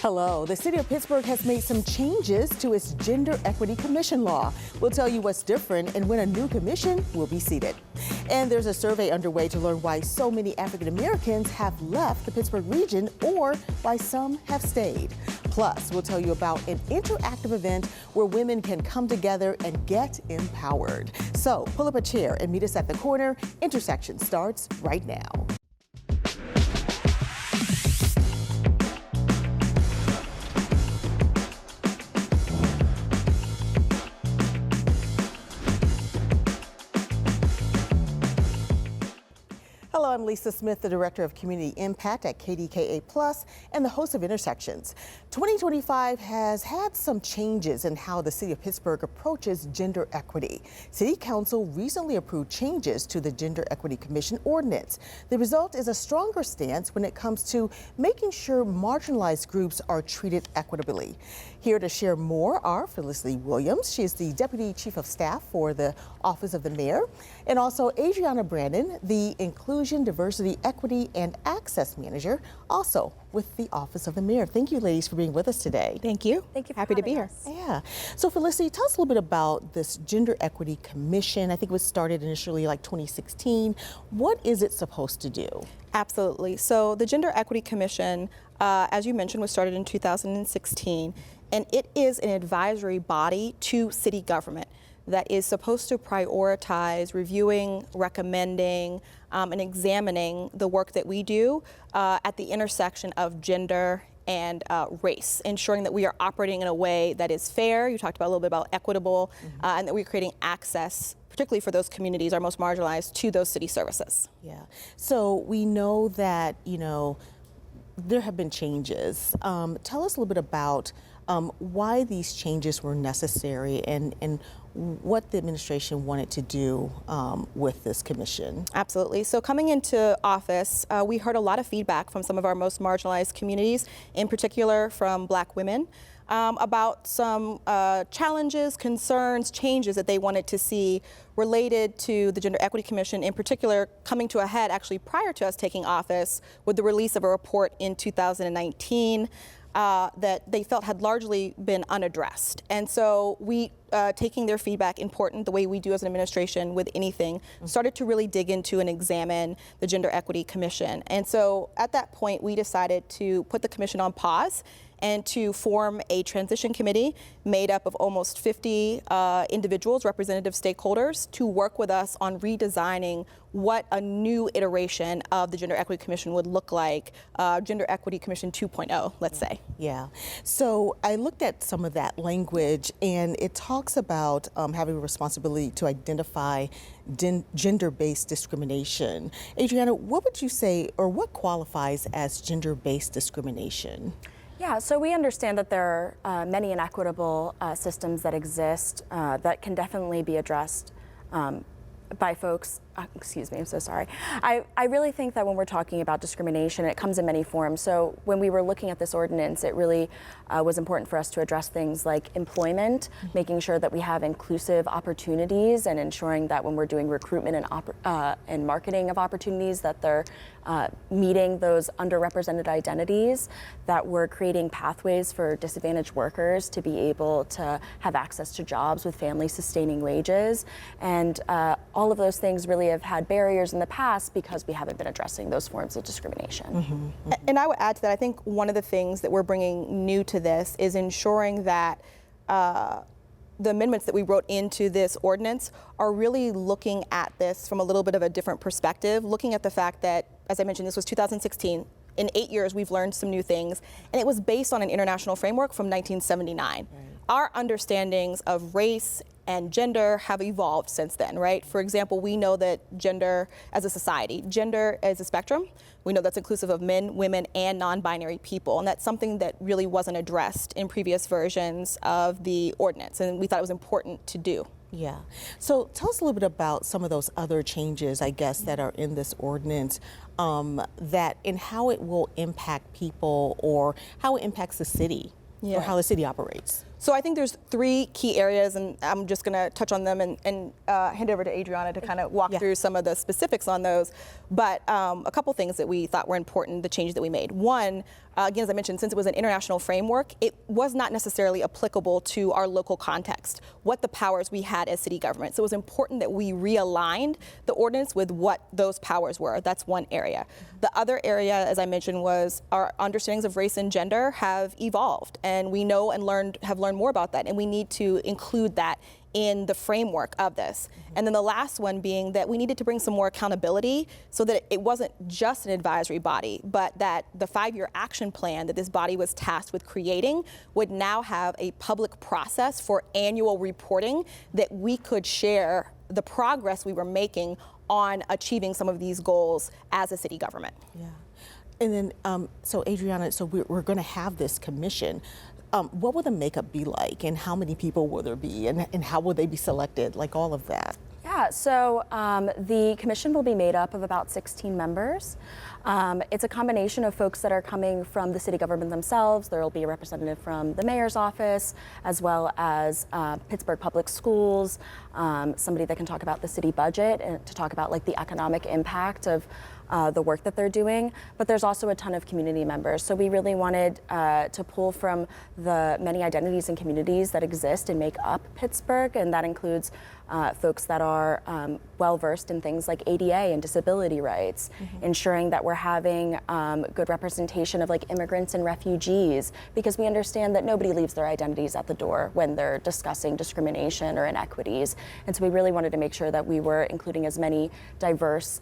Hello. The city of Pittsburgh has made some changes to its Gender Equity Commission law. We'll tell you what's different and when a new commission will be seated. And there's a survey underway to learn why so many African Americans have left the Pittsburgh region or why some have stayed. Plus, we'll tell you about an interactive event where women can come together and get empowered. So pull up a chair and meet us at the corner. Intersection starts right now. Hello, I'm Lisa Smith, the Director of Community Impact at KDKA+, and the host of Intersections. 2025 has had some changes in how the city of Pittsburgh approaches gender equity. City Council recently approved changes to the Gender Equity Commission ordinance. The result is a stronger stance when it comes to making sure marginalized groups are treated equitably. Here to share more are Felicity Williams. She is the Deputy Chief of Staff for the Office of the Mayor, and also Adrianna Brandon, the Inclusion, Diversity, Equity, and Access Manager, also with the Office of the Mayor. Thank you, ladies, for being with us today. Thank you. Thank you. Happy to be here. Yeah. So, Felicity, tell us a little bit about this Gender Equity Commission. I think it was started initially like 2016. What is it supposed to do? Absolutely. So, the Gender Equity Commission, as you mentioned, was started in 2016, and it is an advisory body to city government that is supposed to prioritize reviewing, recommending, and examining the work that we do at the intersection of gender and race, ensuring that we are operating in a way that is fair. You talked about a little bit about equitable, and that we're creating access, particularly for those communities, our most marginalized, to those city services. Yeah. So we know that, there have been changes. Tell us a little bit about why these changes were necessary and what the administration wanted to do with this commission. Absolutely. So coming into office, we heard a lot of feedback from some of our most marginalized communities, in particular from Black women, about some challenges, concerns, changes that they wanted to see related to the Gender Equity Commission, in particular coming to a head actually prior to us taking office with the release of a report in 2019 that they felt had largely been unaddressed. And so we, taking their feedback, important the way we do as an administration with anything, started to really dig into and examine the Gender Equity Commission. And so at that point, we decided to put the commission on pause and to form a transition committee made up of almost 50 individuals, representative stakeholders, to work with us on redesigning what a new iteration of the Gender Equity Commission would look like, Gender Equity Commission 2.0, let's say. Yeah. So I looked at some of that language, and it talks about having a responsibility to identify gender-based discrimination. Adrianna, what would you say, or what qualifies as gender-based discrimination? Yeah, so we understand that there are many inequitable systems that exist that can definitely be addressed by folks. Excuse me, I'm so sorry. I really think that when we're talking about discrimination, it comes in many forms. So when we were looking at this ordinance, it really was important for us to address things like employment, making sure that we have inclusive opportunities, and ensuring that when we're doing recruitment and marketing of opportunities, that they're meeting those underrepresented identities, that we're creating pathways for disadvantaged workers to be able to have access to jobs with family-sustaining wages. And all of those things really have had barriers in the past because we haven't been addressing those forms of discrimination. And I would add to that, I think one of the things that we're bringing new to this is ensuring that the amendments that we wrote into this ordinance are really looking at this from a little bit of a different perspective, looking at the fact that, as I mentioned, this was 2016. In 8 years, we've learned some new things, and it was based on an international framework from 1979. Right. Our understandings of race and gender have evolved since then, right? For example, we know that gender as a society, gender as a spectrum, we know that's inclusive of men, women, and non-binary people, and that's something that really wasn't addressed in previous versions of the ordinance, and we thought it was important to do. Yeah. So tell us a little bit about some of those other changes, I guess, that are in this ordinance, that and how it will impact people or how it impacts the city or how the city operates. So I think there's 3 key areas, and I'm just going to touch on them and hand over to Adrianna to kind of walk through some of the specifics on those. But a couple things that we thought were important, the changes that we made. One, again, as I mentioned, since it was an international framework, it was not necessarily applicable to our local context, what the powers we had as city government. So it was important that we realigned the ordinance with what those powers were. That's one area. The other area, as I mentioned, was our understandings of race and gender have evolved, and we know and have learned more about that, and we need to include that in the framework of this. And then the last one being that we needed to bring some more accountability so that it wasn't just an advisory body, but that the 5-year action plan that this body was tasked with creating would now have a public process for annual reporting that we could share the progress we were making on achieving some of these goals as a city government. Yeah. And then, so Adrianna, so we're going to have this commission. What will the makeup be like, and how many people will there be, and how will they be selected, like all of that? Yeah, so the commission will be made up of about 16 members. It's a combination of folks that are coming from the city government themselves. There will be a representative from the mayor's office, as well as Pittsburgh Public Schools, somebody that can talk about the city budget and to talk about like the economic impact of the work that they're doing, but there's also a ton of community members. So we really wanted to pull from the many identities and communities that exist and make up Pittsburgh, and that includes folks that are well-versed in things like ADA and disability rights, ensuring that we're having good representation of like immigrants and refugees, because we understand that nobody leaves their identities at the door when they're discussing discrimination or inequities. And so we really wanted to make sure that we were including as many diverse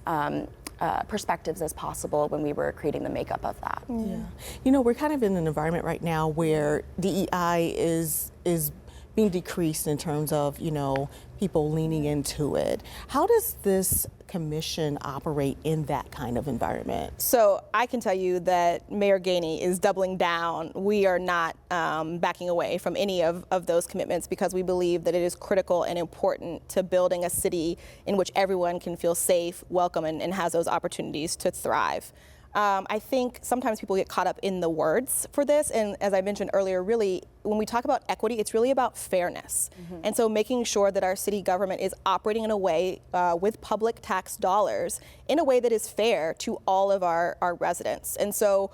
perspectives as possible when we were creating the makeup of that. Yeah. You know, we're kind of in an environment right now where DEI is being decreased in terms of, you know, people leaning into it. How does this commission operate in that kind of environment? So I can tell you that Mayor Gainey is doubling down. We are not backing away from any of those commitments, because we believe that it is critical and important to building a city in which everyone can feel safe, welcome, and has those opportunities to thrive. I think sometimes people get caught up in the words for this, and as I mentioned earlier, really, when we talk about equity, it's really about fairness. And so making sure that our city government is operating in a way with public tax dollars in a way that is fair to all of our residents. And so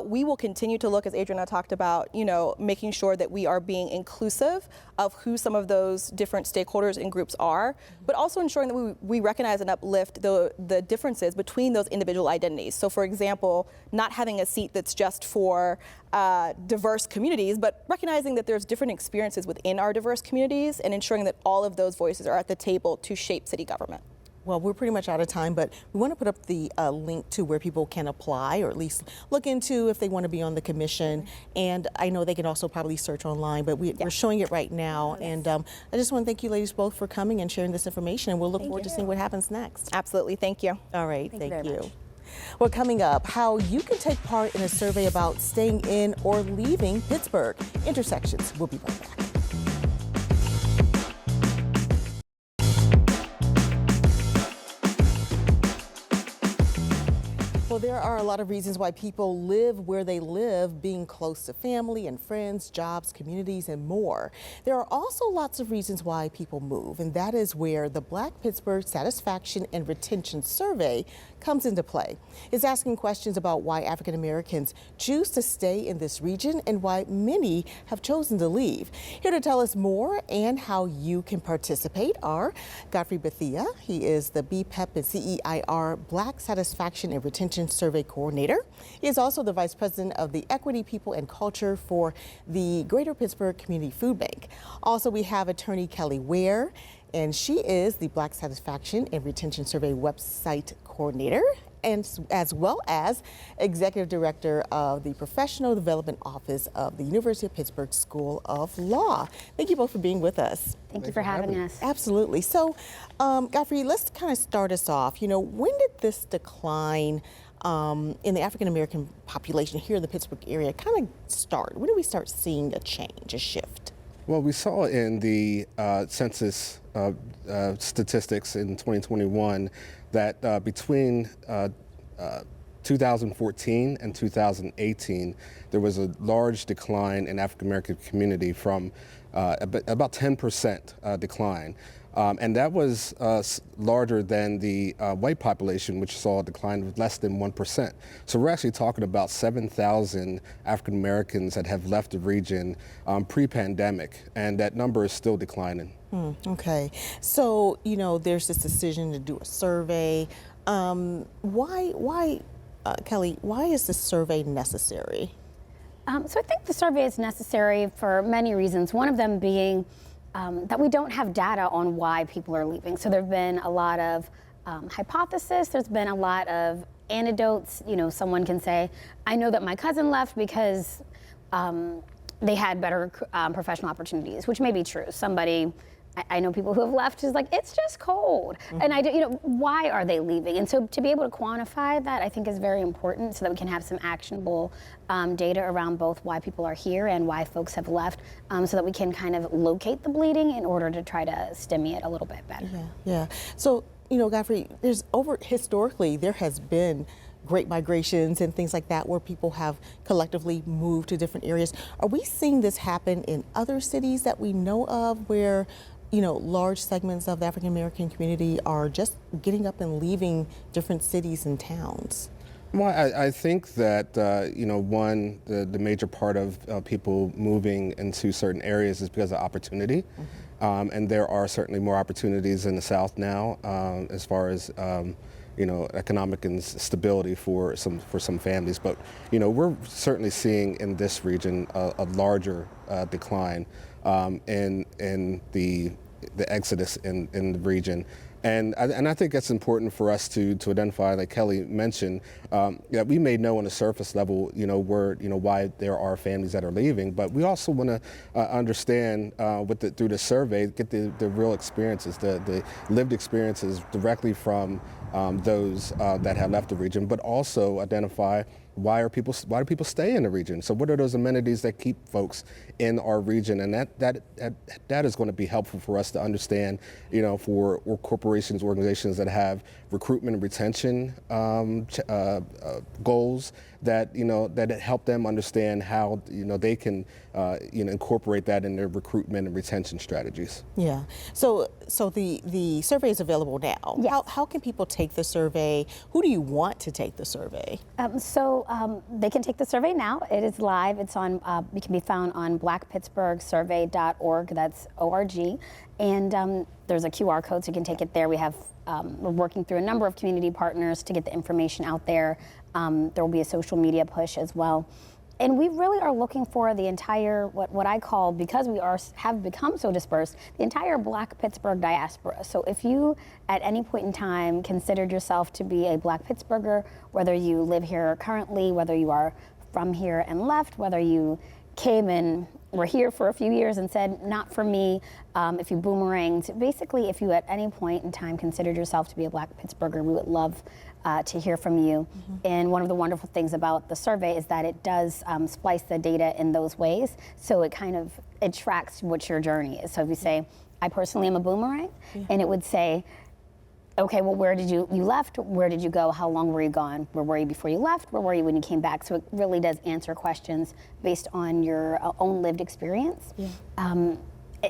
we will continue to look, as Adrianna talked about, you know, making sure that we are being inclusive of who some of those different stakeholders and groups are, but also ensuring that we recognize and uplift the differences between those individual identities. So for example, not having a seat that's just for diverse communities, but recognizing that there's different experiences within our diverse communities and ensuring that all of those voices are at the table to shape city government. Well, we're pretty much out of time, but we want to put up the link to where people can apply, or at least look into if they want to be on the commission. And I know they can also probably search online, but we're showing it right now. And I just want to thank you ladies both for coming and sharing this information, and we'll look forward to seeing what happens next. Absolutely, thank you. All right, thank you. very much. Well, coming up, how you can take part in a survey about staying in or leaving Pittsburgh. Intersections. We'll be right back. Well, there are a lot of reasons why people live where they live, being close to family and friends, jobs, communities, and more. There are also lots of reasons why people move, and that is where the Black Pittsburgh Satisfaction and Retention Survey comes into play. It's asking questions about why African Americans choose to stay in this region and why many have chosen to leave. Here to tell us more and how you can participate are Godfrey. He is the BPEP and CEIR Black Satisfaction and Retention Survey Coordinator. He is also the Vice President of the Equity, People, and Culture for the Greater Pittsburgh Community Food Bank. Also, we have attorney Kellie, and she is the Black Satisfaction and Retention Survey website coordinator, and as well as Executive Director of the Professional Development Office of the University of Pittsburgh School of Law. Thank you both for being with us. Thank you for having us. Absolutely. So, Godfrey, let's kind of start us off. You know, when did this decline in the African American population here in the Pittsburgh area kind of start? When did we start seeing a change, a shift? Well, we saw in the census statistics in 2021 that between 2014 and 2018, there was a large decline in African American community from about 10% decline. And that was larger than the white population, which saw a decline of less than 1%. So we're actually talking about 7,000 African Americans that have left the region pre-pandemic, and that number is still declining. Okay, so there's this decision to do a survey. Why, Kellie? Why is this survey necessary? So I think the survey is necessary for many reasons. One of them being that we don't have data on why people are leaving. So there have been a lot of hypothesis. There's been a lot of anecdotes. Someone can say, "I know that my cousin left because they had better professional opportunities," which may be true. I know people who have left who's like, it's just cold. And why are they leaving? And so to be able to quantify that, I think is very important so that we can have some actionable data around both why people are here and why folks have left, so that we can kind of locate the bleeding in order to try to stem it a little bit better. Yeah. So, Godfrey, historically, there has been great migrations and things like that where people have collectively moved to different areas. Are we seeing this happen in other cities that we know of where large segments of the African American community are just getting up and leaving different cities and towns? Well, I think that, the major part of people moving into certain areas is because of opportunity. And there are certainly more opportunities in the South now as far as, economic and stability for some families. But, we're certainly seeing in this region a larger decline in the exodus in the region. And I think it's important for us to identify, like Kellie mentioned, that we may know on the surface level, why there are families that are leaving, but we also want to understand through the survey, get the real experiences, the lived experiences directly from those that have left the region, but also identify why do people stay in the region? So what are those amenities that keep folks in our region? And that is going to be helpful for us to understand, for corporations, organizations that have recruitment and retention goals that help them understand how they can incorporate that in their recruitment and retention strategies. Yeah. So the survey is available now. Yes. How can people take the survey? Who do you want to take the survey? They can take the survey now. It is live. It's on. It can be found on blackpittsburghsurvey.org. That's ORG, and there's a QR code, so you can take it there. We're working through a number of community partners to get the information out there. There will be a social media push as well. And we really are looking for the entire, what I call, because we have become so dispersed, the entire Black Pittsburgh diaspora. So if you, at any point in time, considered yourself to be a Black Pittsburgher, whether you live here currently, whether you are from here and left, whether you came and were here for a few years and said, not for me, if you boomeranged, basically if you at any point in time considered yourself to be a Black Pittsburgher, we would love to hear from you. And one of the wonderful things about the survey is that it does splice the data in those ways, so it tracks what your journey is. So if you say, I personally am a boomerang, and it would say, okay, well, where did you left? Where did you go? How long were you gone? Where were you before you left? Where were you when you came back? So it really does answer questions based on your own lived experience.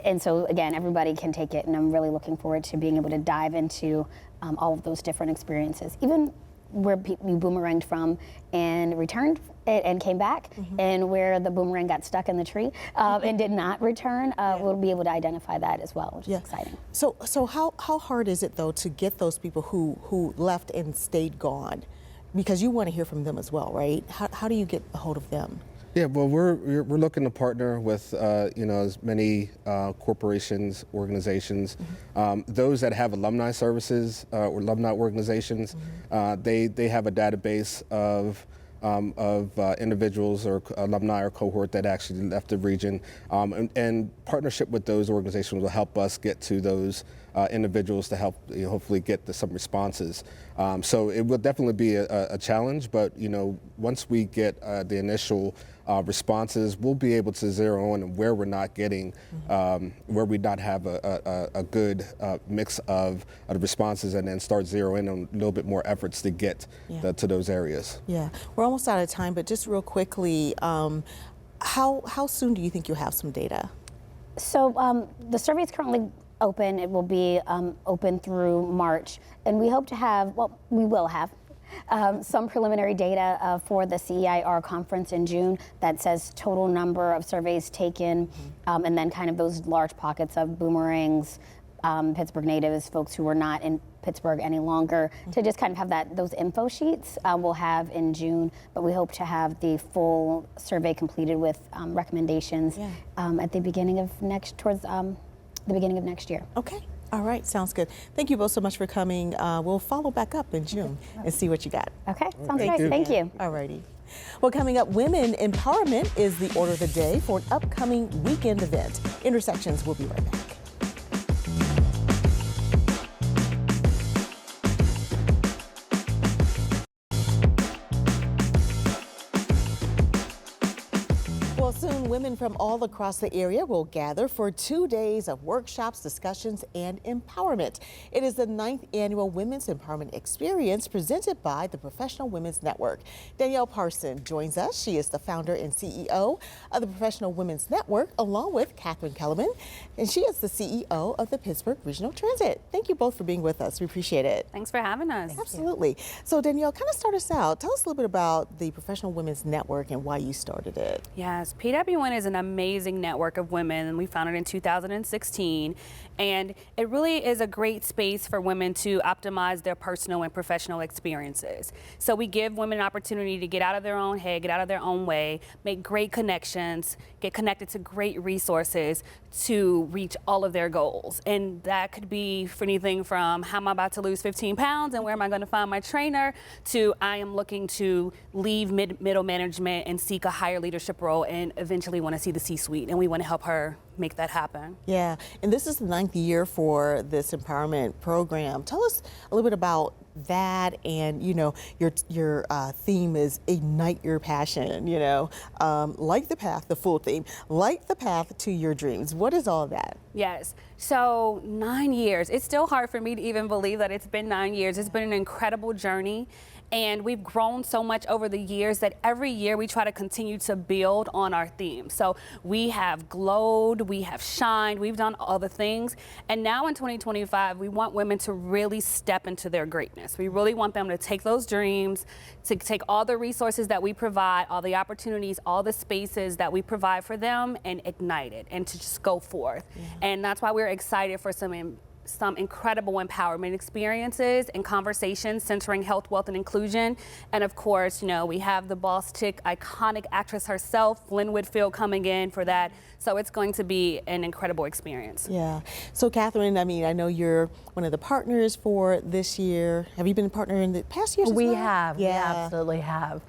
And so again, everybody can take it, and I'm really looking forward to being able to dive into all of those different experiences, even where you boomeranged from and returned and came back, and where the boomerang got stuck in the tree and did not return. We'll be able to identify that as well, which is exciting. So how hard is it though to get those people who left and stayed gone? Because you want to hear from them as well, right? How do you get a hold of them? Yeah, well, we're looking to partner with as many corporations, organizations, those that have alumni services or alumni organizations. They have a database of individuals or alumni or cohort that actually left the region, and partnership with those organizations will help us get to those individuals to help hopefully get some responses. So it will definitely be a challenge, but once we get the initial responses, we'll be able to zero in on where we're not getting, where we not have a good mix of the responses, and then start zeroing on a little bit more efforts to get to those areas. Yeah, we're almost out of time, but just real quickly, how soon do you think you'll have some data? So the survey is currently open. It will be open through March, and we hope to have, we will have some preliminary data for the CEIR conference in June that says total number of surveys taken, and then kind of those large pockets of boomerangs, Pittsburgh natives, folks who are not in Pittsburgh any longer, to just kind of have those info sheets we'll have in June, but we hope to have the full survey completed with recommendations at the beginning of towards the beginning of next year. Okay. All right, sounds good. Thank you both so much for coming. We'll follow back up in June and see what you got. Okay, sounds great. Thank you. All righty. Well, coming up, women empowerment is the order of the day for an upcoming weekend event. Intersections will be right back. Well, soon women from all across the area will gather for 2 days of workshops, discussions, and empowerment. It is the 9th annual Women's Empowerment Experience presented by the Professional Women's Network. Danielle Parson joins us. She is the founder and CEO of the Professional Women's Network, along with Catherine Kellerman, and she is the CEO of the Pittsburgh Regional Transit. Thank you both for being with us. We appreciate it. Thanks for having us. Absolutely. So Danielle, kind of start us out. Tell us a little bit about the Professional Women's Network and why you started it. Yes, PWN is an amazing network of women, and we founded in 2016. And it really is a great space for women to optimize their personal and professional experiences. So we give women an opportunity to get out of their own head, get out of their own way, make great connections, get connected to great resources to reach all of their goals. And that could be for anything from how am I about to lose 15 pounds and where am I going to find my trainer, to I am looking to leave middle management and seek a higher leadership role and eventually want to see the C-suite. And we want to help her make that happen. Yeah, and this is the 9th year for this empowerment program. Tell us a little bit about that, and your theme is ignite your passion. Light the path, the full theme, light the path to your dreams. What is all that? Yes, so 9 years. It's still hard for me to even believe that it's been 9 years. It's been an incredible journey. And we've grown so much over the years that every year we try to continue to build on our theme. So we have glowed, we have shined, we've done all the things. And now in 2025, we want women to really step into their greatness. We really want them to take those dreams, to take all the resources that we provide, all the opportunities, all the spaces that we provide for them, and ignite it and to just go forth. And that's why we're excited for some incredible empowerment experiences and conversations centering health, wealth, and inclusion. And of course, we have the boss chick, iconic actress herself, Lynn Whitfield, coming in for that. So it's going to be an incredible experience. Yeah. So Catherine, I know you're one of the partners for this year. Have you been a partner in the past years as well? We have. Yeah. We absolutely have.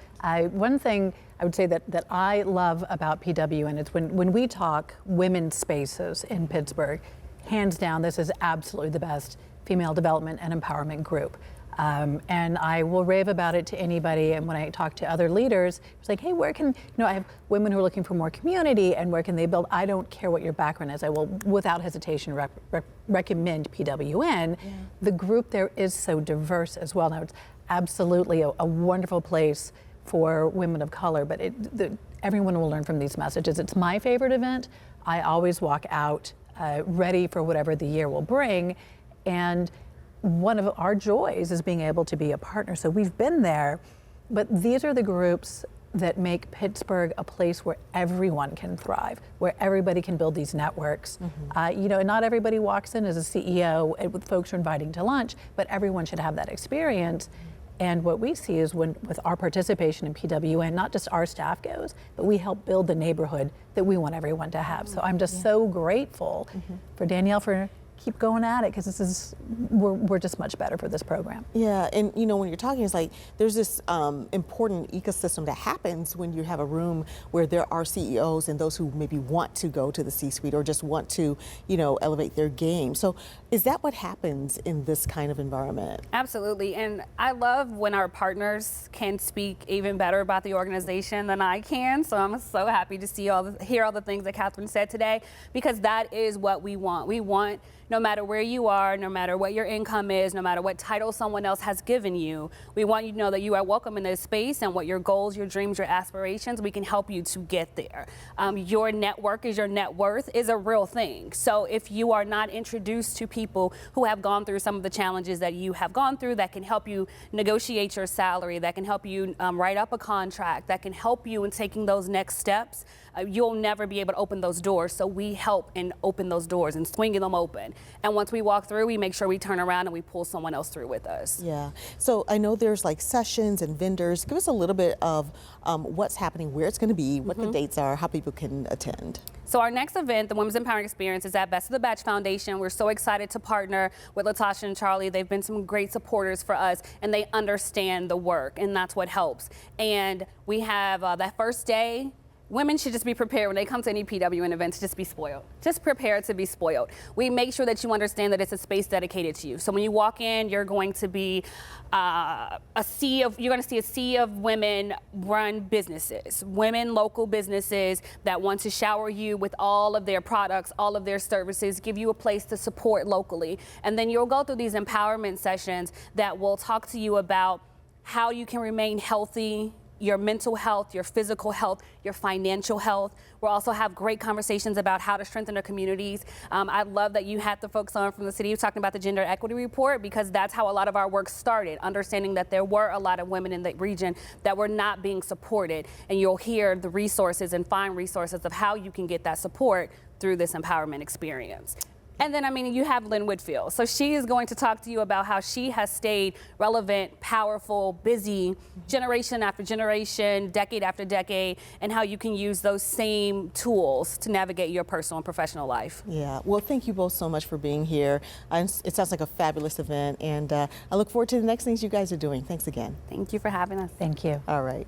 One thing I would say that I love about PWN is when we talk women's spaces in Pittsburgh, hands down, this is absolutely the best female development and empowerment group. And I will rave about it to anybody. And when I talk to other leaders, it's like, hey, where can, I have women who are looking for more community and where can they build? I don't care what your background is. I will, without hesitation, recommend PWN. Yeah. The group there is so diverse as well. Now, it's absolutely a wonderful place for women of color, but everyone will learn from these messages. It's my favorite event. I always walk out ready for whatever the year will bring. And one of our joys is being able to be a partner. So we've been there, but these are the groups that make Pittsburgh a place where everyone can thrive, where everybody can build these networks. Mm-hmm. And not everybody walks in as a CEO with folks who are inviting to lunch, but everyone should have that experience. And what we see is with our participation in PWN, not just our staff goes, but we help build the neighborhood that we want everyone to have. So I'm just so grateful for Danielle for keep going at it, because we're just much better for this program. Yeah, and you know, when you're talking, it's like there's this important ecosystem that happens when you have a room where there are CEOs and those who maybe want to go to the C-suite or just want to, you know, elevate their game. So is that what happens in this kind of environment? Absolutely, and I love when our partners can speak even better about the organization than I can. So I'm so happy to hear all the things that Catherine said today, because that is what we want. We want, no matter where you are, no matter what your income is, no matter what title someone else has given you, we want you to know that you are welcome in this space, and what your goals, your dreams, your aspirations, we can help you to get there. Your network is your net worth is a real thing. So if you are not introduced to people who have gone through some of the challenges that you have gone through, that can help you negotiate your salary, that can help you write up a contract, that can help you in taking those next steps, you'll never be able to open those doors. So we help and open those doors and swinging them open. And once we walk through, we make sure we turn around and we pull someone else through with us. Yeah. So I know there's like sessions and vendors. Give us a little bit of what's happening, where it's going to be, what the dates are, how people can attend. So our next event, the Women's Empowering Experience, is at Best of the Batch Foundation. We're so excited to partner with Latasha and Charlie. They've been some great supporters for us, and they understand the work, and that's what helps. And we have that first day. Women should just be prepared when they come to any PWN events, just be spoiled. Just prepare to be spoiled. We make sure that you understand that it's a space dedicated to you. So when you walk in, you're going to be you're going to see a sea of women run businesses, women local businesses that want to shower you with all of their products, all of their services, give you a place to support locally. And then you'll go through these empowerment sessions that will talk to you about how you can remain healthy, your mental health, your physical health, your financial health. We'll also have great conversations about how to strengthen our communities. I love that you had the folks on from the city talking about the gender equity report, because that's how a lot of our work started, understanding that there were a lot of women in the region that were not being supported. And you'll hear the resources and find resources of how you can get that support through this empowerment experience. And then, I mean, you have Lynn Whitfield. So she is going to talk to you about how she has stayed relevant, powerful, busy, generation after generation, decade after decade, and how you can use those same tools to navigate your personal and professional life. Yeah, well, thank you both so much for being here. It sounds like a fabulous event, and I look forward to the next things you guys are doing. Thanks again. Thank you for having us. Thank you. All right,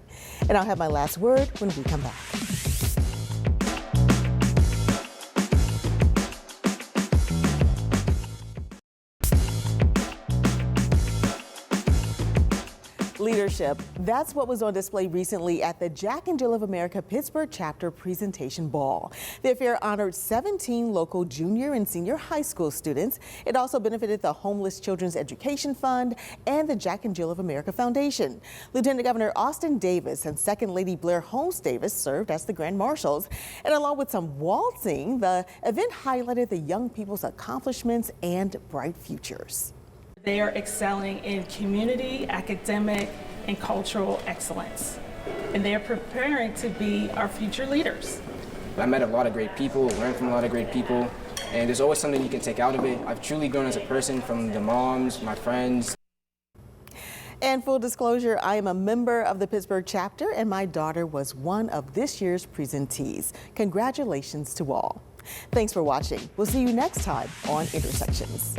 and I'll have my last word when we come back. Leadership. That's what was on display recently at the Jack and Jill of America Pittsburgh Chapter Presentation Ball. The affair honored 17 local junior and senior high school students. It also benefited the Homeless Children's Education Fund and the Jack and Jill of America Foundation. Lieutenant Governor Austin Davis and Second Lady Blair Holmes Davis served as the Grand Marshals. And along with some waltzing, the event highlighted the young people's accomplishments and bright futures. They are excelling in community, academic, and cultural excellence. And they are preparing to be our future leaders. I met a lot of great people, learned from a lot of great people, and there's always something you can take out of it. I've truly grown as a person from the moms, my friends. And full disclosure, I am a member of the Pittsburgh chapter, and my daughter was one of this year's presentees. Congratulations to all. Thanks for watching. We'll see you next time on Intersections.